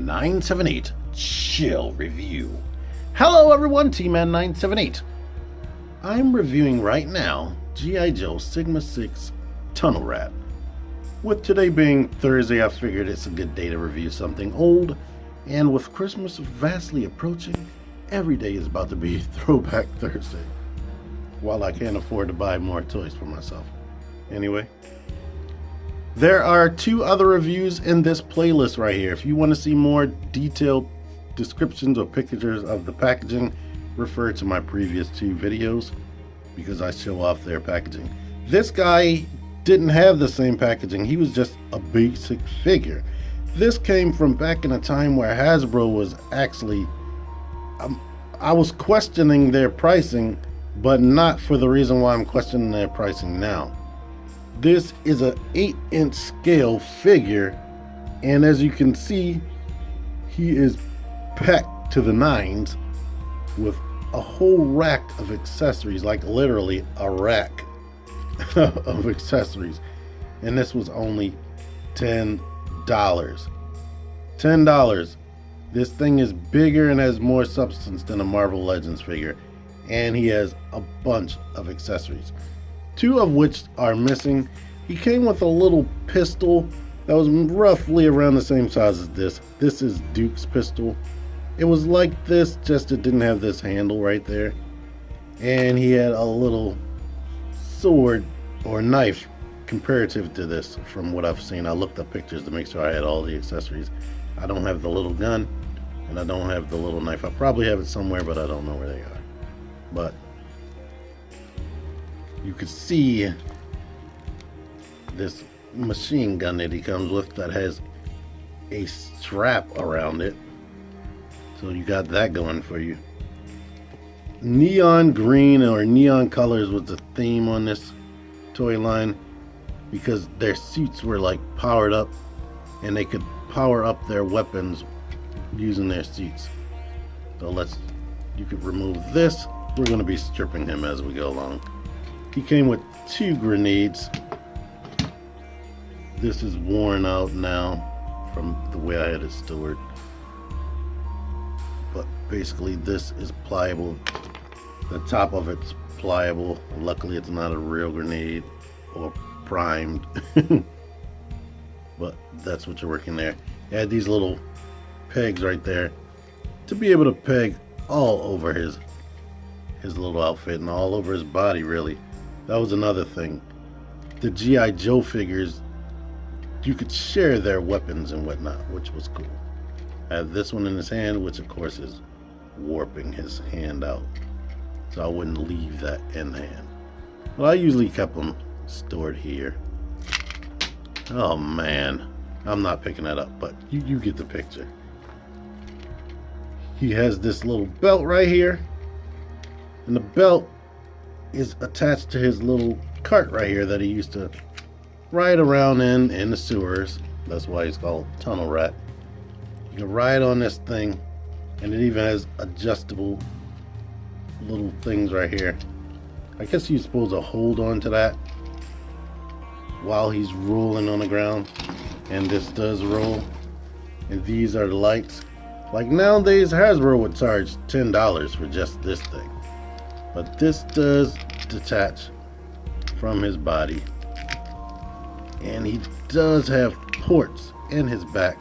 978 Chill Review. Hello everyone, T-Man978. I'm reviewing right now G.I. Joe Sigma 6 Tunnel Rat. With today being Thursday, I figured it's a good day to review something old, and with Christmas vastly approaching, every day is about to be Throwback Thursday, while I can't afford to buy more toys for myself. Anyway, there are two other reviews in this playlist right here. If you want to see more detailed descriptions or pictures of the packaging, refer to my previous two videos because I show off their packaging. This guy didn't have the same packaging. He was just a basic figure. This came from back in a time where Hasbro was actually, I was questioning their pricing, but not for the reason why I'm questioning their pricing now. This is an 8-inch scale figure, and as you can see, he is packed to the nines with a whole rack of accessories, like literally a rack of accessories. And this was only $10. $10. This thing is bigger and has more substance than a Marvel Legends figure, and he has a bunch of accessories, two of which are missing. He came with a little pistol that was roughly around the same size as this. This is Duke's pistol. It was like this, just it didn't have this handle right there. And he had a little sword or knife comparative to this from what I've seen. I looked up pictures to make sure I had all the accessories. I don't have the little gun, and I don't have the little knife. I probably have it somewhere, but I don't know where they are. But you could see this machine gun that he comes with that has a strap around it. So you got that going for you. Neon green or neon colors was the theme on this toy line because their suits were like powered up and they could power up their weapons using their suits. So you could remove this. We're going to be stripping him as we go along. He came with two grenades. This is worn out now from the way I had it stored. But basically this is pliable. The top of it's pliable. Luckily it's not a real grenade or primed. But that's what you're working there. It had these little pegs right there to be able to peg all over his little outfit and all over his body, really. That was another thing. The G.I. Joe figures, you could share their weapons and whatnot, which was cool. I have this one in his hand, which of course is warping his hand out, so I wouldn't leave that in hand. But I usually kept them stored here. Oh man, I'm not picking that up, but you get the picture. He has this little belt right here, and the belt is attached to his little cart right here that he used to ride around in the sewers. That's why he's called Tunnel Rat. You can ride on this thing, and it even has adjustable little things right here. I guess you're supposed to hold on to that while he's rolling on the ground, and this does roll. And these are the lights. Like nowadays, Hasbro would charge $10 for just this thing, but this does detach from his body, and he does have ports in his back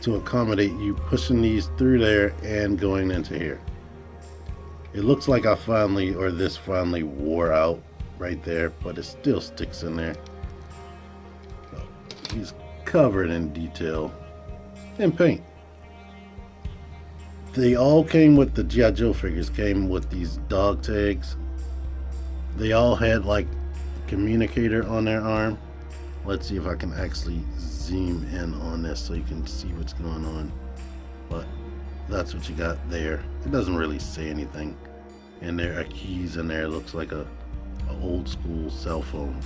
to accommodate you pushing these through there and going into here. It looks like this finally wore out right there, but it still sticks in there. So he's covered in detail and paint. They all came with the G.I. Joe figures, came with these dog tags. They all had like a communicator on their arm. Let's see if I can actually zoom in on this so you can see what's going on. But that's what you got there. It doesn't really say anything. And there are keys in there. It looks like a old school cell phone.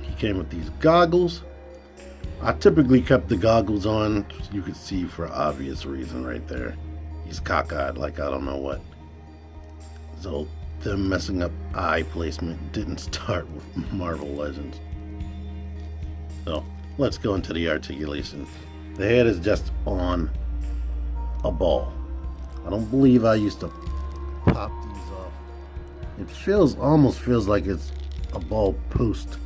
He came with these goggles. I typically kept the goggles on. You could see for obvious reason right there. He's cockeyed like I don't know what. So them messing up eye placement didn't start with Marvel Legends. So let's go into the articulation. The head is just on a ball. I don't believe I used to pop these off. It almost feels like it's a ball post.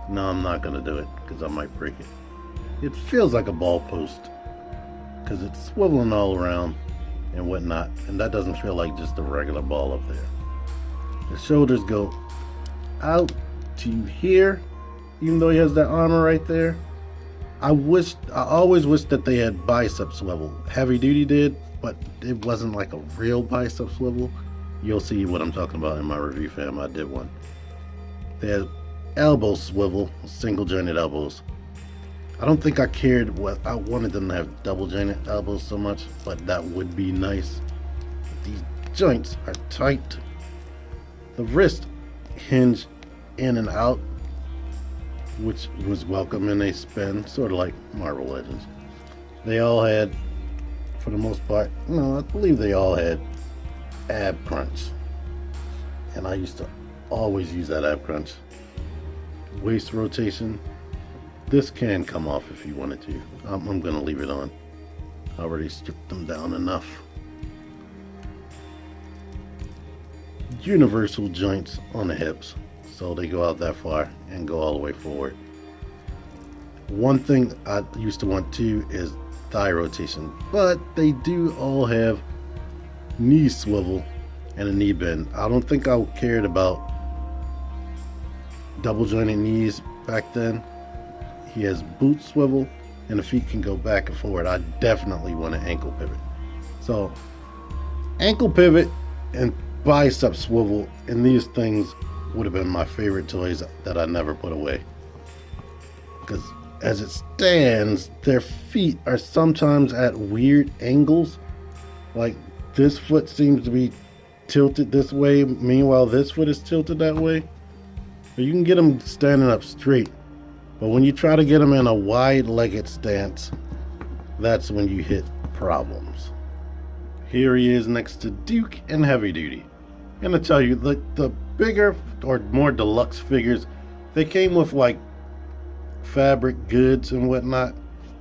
No, I'm not gonna do it because I might break it. It feels like a ball post because it's swiveling all around and whatnot, and that doesn't feel like just a regular ball up there. The shoulders go out to here, even though he has that armor right there. I always wished that they had bicep swivel. Heavy Duty did, but it wasn't like a real bicep swivel. You'll see what I'm talking about in my review, fam. I did one. They had elbow swivel, single jointed elbows. I don't think I cared what I wanted them to have double jointed elbows so much, but that would be nice. These joints are tight. The wrist hinge in and out, which was welcome, and they spin, sort of like Marvel Legends. They all had, for the most part, no, I believe they all had ab crunch. And I used to always use that ab crunch. Waist rotation. This can come off if you wanted to. I'm going to leave it on. I already stripped them down enough. Universal joints on the hips, so they go out that far and go all the way forward. One thing I used to want too is thigh rotation, but they do all have knee swivel and a knee bend. I don't think I cared about double jointed knees back then. He has boot swivel and the feet can go back and forward. I definitely want an ankle pivot. So ankle pivot and bicep swivel and these things would have been my favorite toys that I never put away, because as it stands, their feet are sometimes at weird angles. Like this foot seems to be tilted this way, meanwhile this foot is tilted that way. But you can get them standing up straight, but when you try to get them in a wide-legged stance, that's when you hit problems. Here he is next to Duke and Heavy Duty. And to tell you, the bigger or more deluxe figures, they came with like fabric goods and whatnot.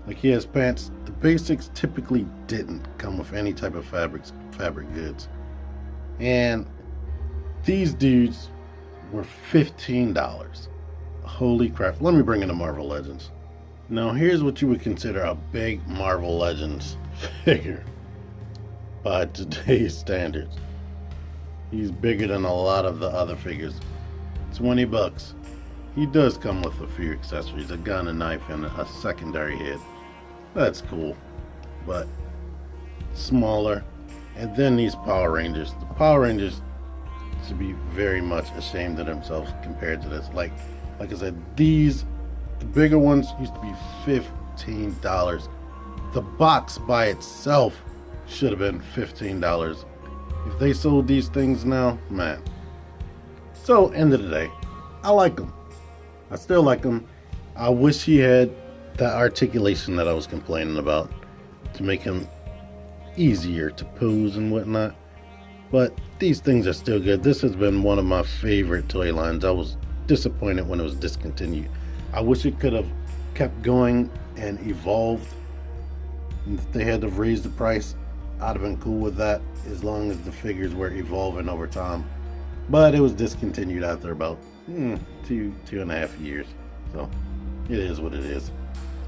Like he has pants. The basics typically didn't come with any type of fabric goods. And these dudes were $15. Holy crap. Let me bring in the Marvel Legends. Now here's what you would consider a big Marvel Legends figure by today's standards. He's bigger than a lot of the other figures. $20. He does come with a few accessories, a gun, a knife, and a secondary head. That's cool, but smaller. And then these Power Rangers. The Power Rangers should be very much ashamed of themselves compared to this. Like I said, the bigger ones used to be $15. The box by itself should have been $15. If they sold these things now, man. So, end of the day, I like them. I still like them. I wish he had that articulation that I was complaining about to make him easier to pose and whatnot. But these things are still good. This has been one of my favorite toy lines. I was disappointed when it was discontinued. I wish it could have kept going and evolved. And if they had to raise the price, I'd have been cool with that, as long as the figures were evolving over time. But it was discontinued after about 2.5 years. So it is what it is.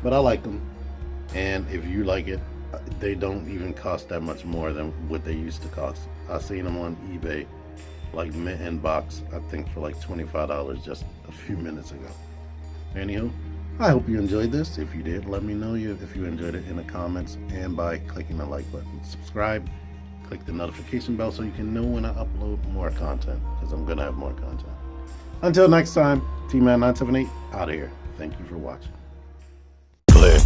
But I like them. And if you like it, they don't even cost that much more than what they used to cost. I seen them on eBay, like mint in box, I think for like $25 just a few minutes ago. Anyhow, I hope you enjoyed this. If you did, let me know if you enjoyed it in the comments and by clicking the like button. Subscribe, click the notification bell so you can know when I upload more content, because I'm going to have more content. Until next time, T-Man978 out of here. Thank you for watching. Click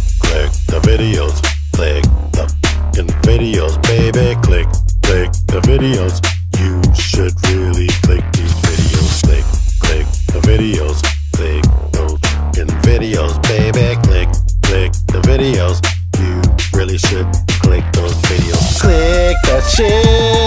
the videos. Click the videos, baby. Click the videos. You should really click these videos. Click the videos. Click those videos, baby. Click the videos. You really should click those videos. Click that shit.